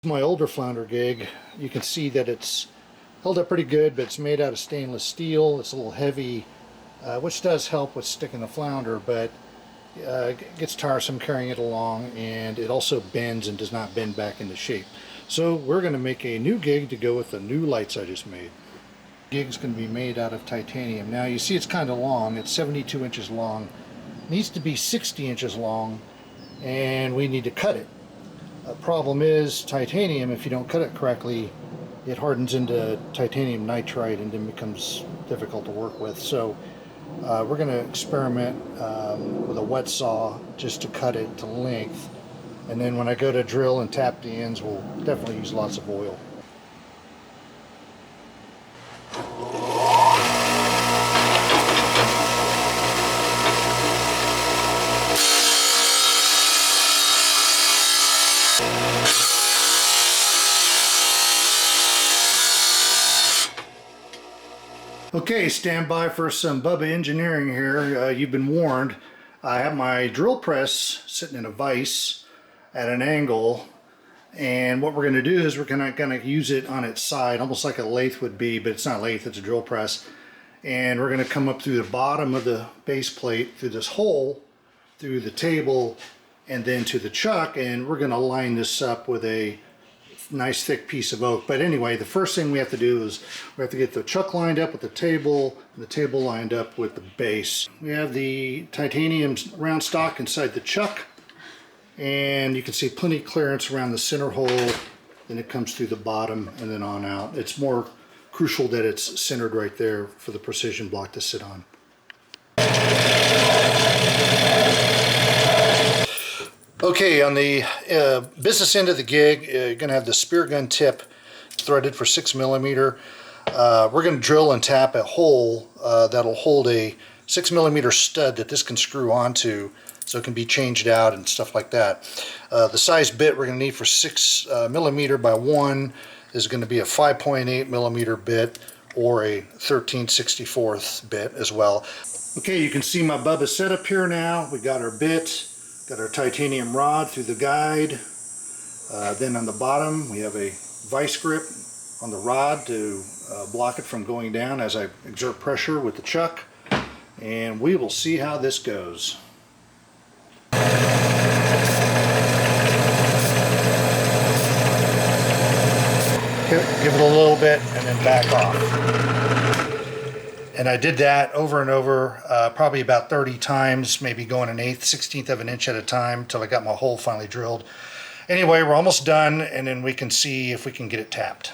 My older Flounder gig, you can see that it's held up pretty good, but it's made out of stainless steel. It's a little heavy, which does help with sticking the flounder, but it gets tiresome carrying it along, and it also bends and does not bend back into shape. So we're going to make a new gig to go with the new lights I just made. The gig's going to be made out of titanium. Now you see it's kind of long. It's 72 inches long. It needs to be 60 inches long, and we need to cut it. The problem is titanium, if you don't cut it correctly, it hardens into titanium nitride and then becomes difficult to work with. So we're going to experiment with a wet saw just to cut it to length. And then when I go to drill and tap the ends, we'll definitely use lots of oil. Okay, stand by for some Bubba engineering here. You've been warned. I have my drill press sitting in a vise at an angle, and what we're going to do is we're going to use it on its side, almost like a lathe would be, but it's not a lathe, it's a drill press. And we're going to come up through the bottom of the base plate, through this hole, through the table, and then to the chuck, and we're going to line this up with a nice thick piece of oak. But anyway, the first thing we have to do is we have to get the chuck lined up with the table, and the table lined up with the base. We have the titanium round stock inside the chuck, and you can see plenty of clearance around the center hole. Then it comes through the bottom and then on out. It's more crucial that it's centered right there for the precision block to sit on. Okay, on the business end of the gig, you're going to have the spear gun tip threaded for 6mm. We're going to drill and tap a hole that'll hold a 6mm stud that this can screw onto, so it can be changed out and stuff like that. The size bit we're going to need for 6mm by 1 is going to be a 5.8mm bit or a 13/64 bit as well. Okay, you can see my Bubba setup here now. We got our bit. Got our titanium rod through the guide. Then on the bottom we have a vice grip on the rod to block it from going down as I exert pressure with the chuck. And we will see how this goes. Give it a little bit and then back off. And I did that over and over, probably about 30 times, maybe going 1/8, 16th of an inch at a time until I got my hole finally drilled. Anyway, we're almost done, and then we can see if we can get it tapped.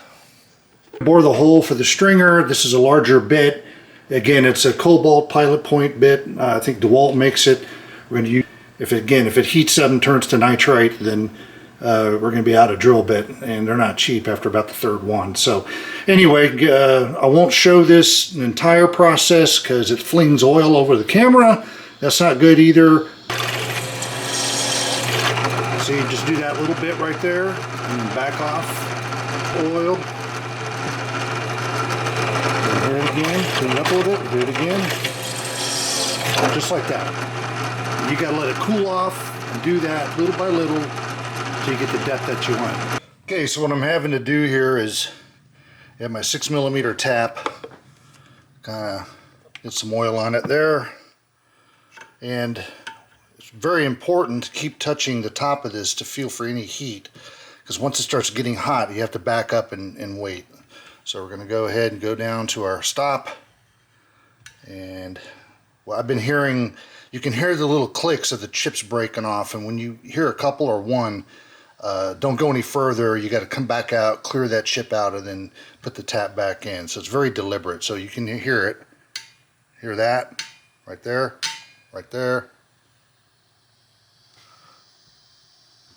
Bore the hole for the stringer. This is a larger bit. Again, it's a Cobalt Pilot Point bit. I think DeWalt makes it. We're going to use, if it heats up and turns to nitrite, then we're going to be out of drill bit, and they're not cheap after about the third one. So anyway, I won't show this entire process because it flings oil over the camera. That's not good either. So you just do that little bit right there and then back off oil. And do it again, clean it up a little bit, do it again. Just like that. You got to let it cool off and do that little by little so you get the depth that you want. Okay, so what I'm having to do here is I have my 6mm tap, kind of get some oil on it there, and it's very important to keep touching the top of this to feel for any heat, because once it starts getting hot you have to back up and wait. So we're going to go ahead and go down to our stop, and well, I've been hearing, you can hear the little clicks of the chips breaking off, and when you hear a couple or one, don't go any further. You got to come back out, clear that chip out, and then put the tap back in. So it's very deliberate. So you can hear it. Hear that? Right there. Right there.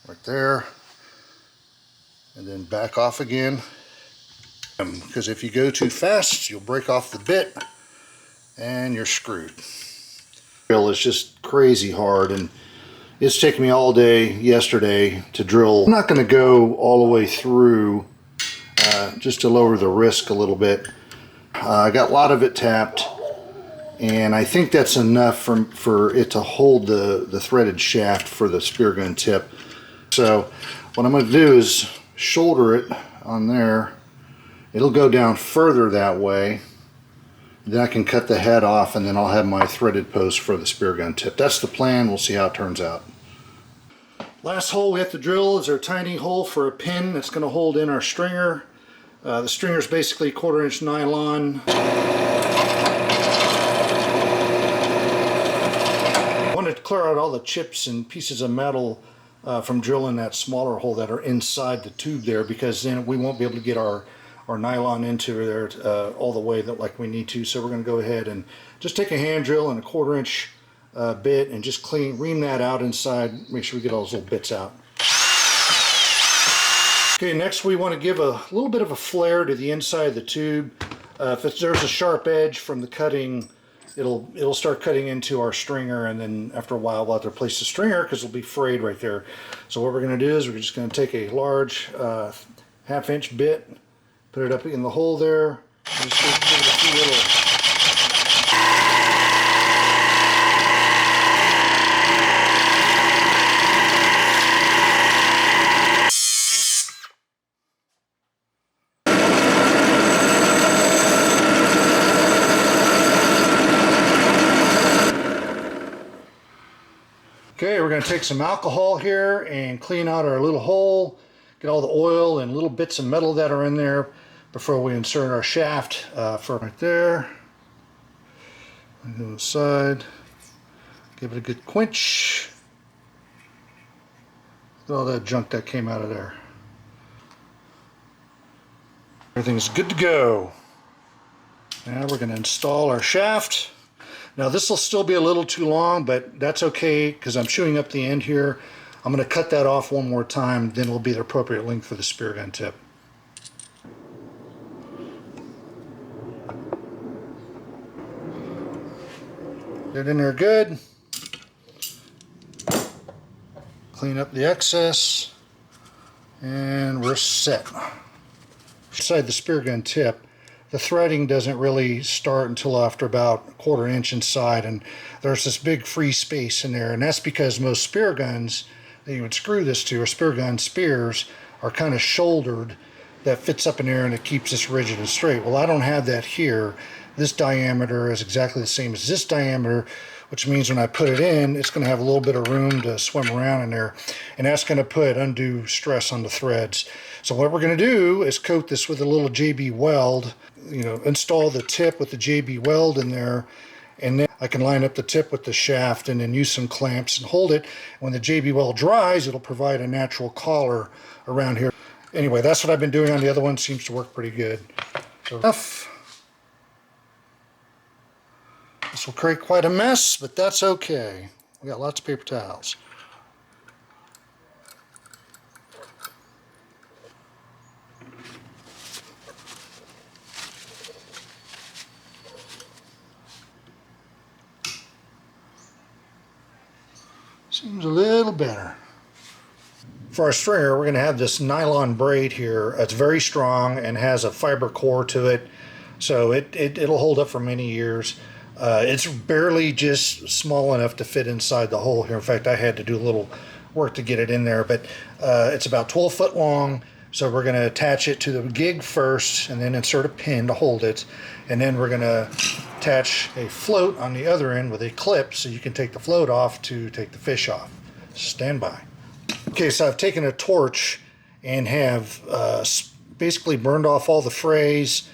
Right there. And then back off again. Because if you go too fast, you'll break off the bit and you're screwed. It's just crazy hard, and it's taken me all day yesterday to drill. I'm not going to go all the way through just to lower the risk a little bit. I got a lot of it tapped, and I think that's enough for it to hold the threaded shaft for the spear gun tip. So what I'm going to do is shoulder it on there. It'll go down further that way. Then I can cut the head off, and then I'll have my threaded post for the spear gun tip. That's the plan. We'll see how it turns out. Last hole we have to drill is our tiny hole for a pin that's going to hold in our stringer. The stringer is basically 1/4 inch nylon. I wanted to clear out all the chips and pieces of metal from drilling that smaller hole that are inside the tube there, because then we won't be able to get our nylon into there all the way that like we need to. So we're going to go ahead and just take a hand drill and a 1/4 inch bit and just ream that out inside. Make sure we get all those little bits out. Okay, next we want to give a little bit of a flare to the inside of the tube. If there's a sharp edge from the cutting, it'll start cutting into our stringer, and then after a while we'll have to replace the stringer because it'll be frayed right there. So what we're going to do is we're just going to take a large 1/2 inch bit, put it up in the hole there, and just give it a few little. Okay, we're going to take some alcohol here and clean out our little hole, get all the oil and little bits of metal that are in there before we insert our shaft for right there. On the other side, give it a good quench. Look at all that junk that came out of there. Everything's good to go. Now we're going to install our shaft. Now this will still be a little too long, but that's okay because I'm chewing up the end here. I'm going to cut that off one more time, then it'll be the appropriate length for the spear gun tip. Get it in there good. Clean up the excess, and we're set. Inside the spear gun tip, the threading doesn't really start until after about 1/4 inch inside, and there's this big free space in there, and that's because most spear guns that you would screw this to, or spear gun spears, are kind of shouldered. That fits up in there and it keeps this rigid and straight. Well, I don't have that here. This diameter is exactly the same as this diameter, which means when I put it in, it's going to have a little bit of room to swim around in there, and that's going to put undue stress on the threads. So what we're going to do is coat this with a little JB weld, install the tip with the JB weld in there, and then I can line up the tip with the shaft and then use some clamps and hold it. When the JB weld dries, it'll provide a natural collar around here. Anyway, that's what I've been doing on the other one. Seems to work pretty good. So enough. This will create quite a mess, but that's okay. We got lots of paper towels. Seems a little better. For our stringer, we're going to have this nylon braid here. It's very strong and has a fiber core to it, so it'll hold up for many years. It's barely just small enough to fit inside the hole here. In fact, I had to do a little work to get it in there, but it's about 12 foot long, so we're going to attach it to the gig first and then insert a pin to hold it, and then we're going to attach a float on the other end with a clip so you can take the float off to take the fish off. Stand by. Okay, so I've taken a torch and have basically burned off all the frays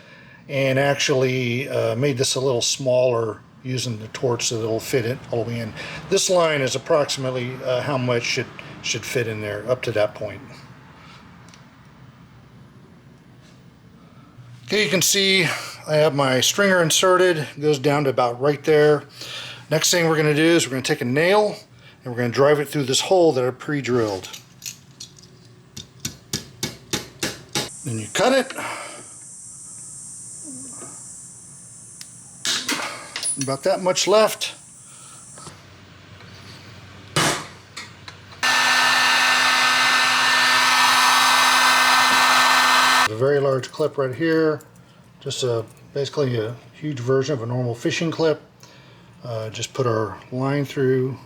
and actually made this a little smaller using the torch so that it'll fit it all the way in. This line is approximately how much should fit in there up to that point. Okay, you can see I have my stringer inserted. It goes down to about right there. Next thing we're going to do is we're going to take a nail and we're going to drive it through this hole that I pre-drilled. Then you cut it. About that much left. A very large clip right here, just basically a huge version of a normal fishing clip. Just put our line through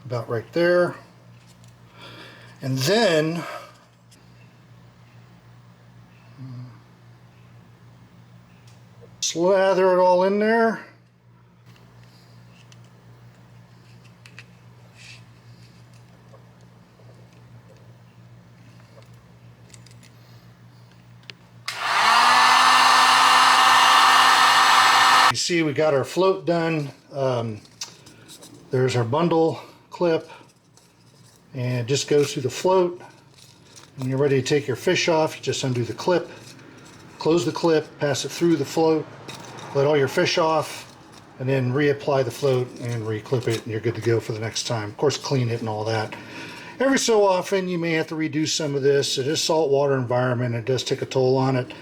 about right there, and then slather it all in there. You see we got our float done. There's our bundle clip, and it just goes through the float. When you're ready to take your fish off, you just undo the clip, close the clip, pass it through the float, let all your fish off, and then reapply the float and re-clip it, and you're good to go for the next time. Of course, clean it and all that. Every so often you may have to redo some of this. It is saltwater environment. It does take a toll on it.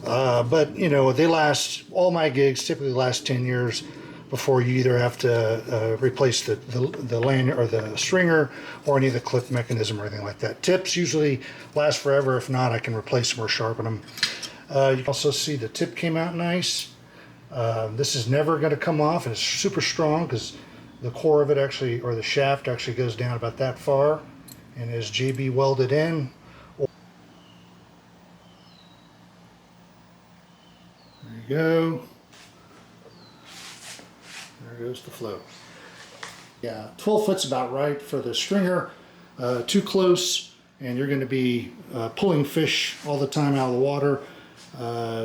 But you know, they last, all my gigs typically last 10 years before you either have to replace the lanyard or the stringer or any of the clip mechanism or anything like that. Tips usually last forever. If not, I can replace them or sharpen them. You can also see the tip came out nice. This is never going to come off, and it's super strong because the core of it actually, or the shaft actually goes down about that far and is JB welded in. There you go. There goes the float. Yeah, 12 foot's about right for the stringer. Too close and you're going to be pulling fish all the time out of the water.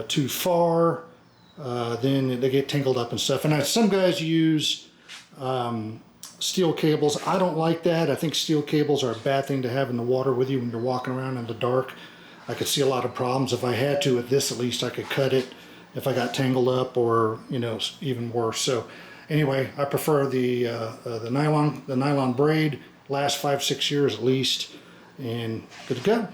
Too far, then they get tangled up and stuff. And some guys use steel cables. I don't like that. I think steel cables are a bad thing to have in the water with you when you're walking around in the dark. I could see a lot of problems. If I had to, with this at least I could cut it if I got tangled up, or you know, even worse. So anyway, I prefer the nylon braid. Lasts 5-6 years at least, and good to go.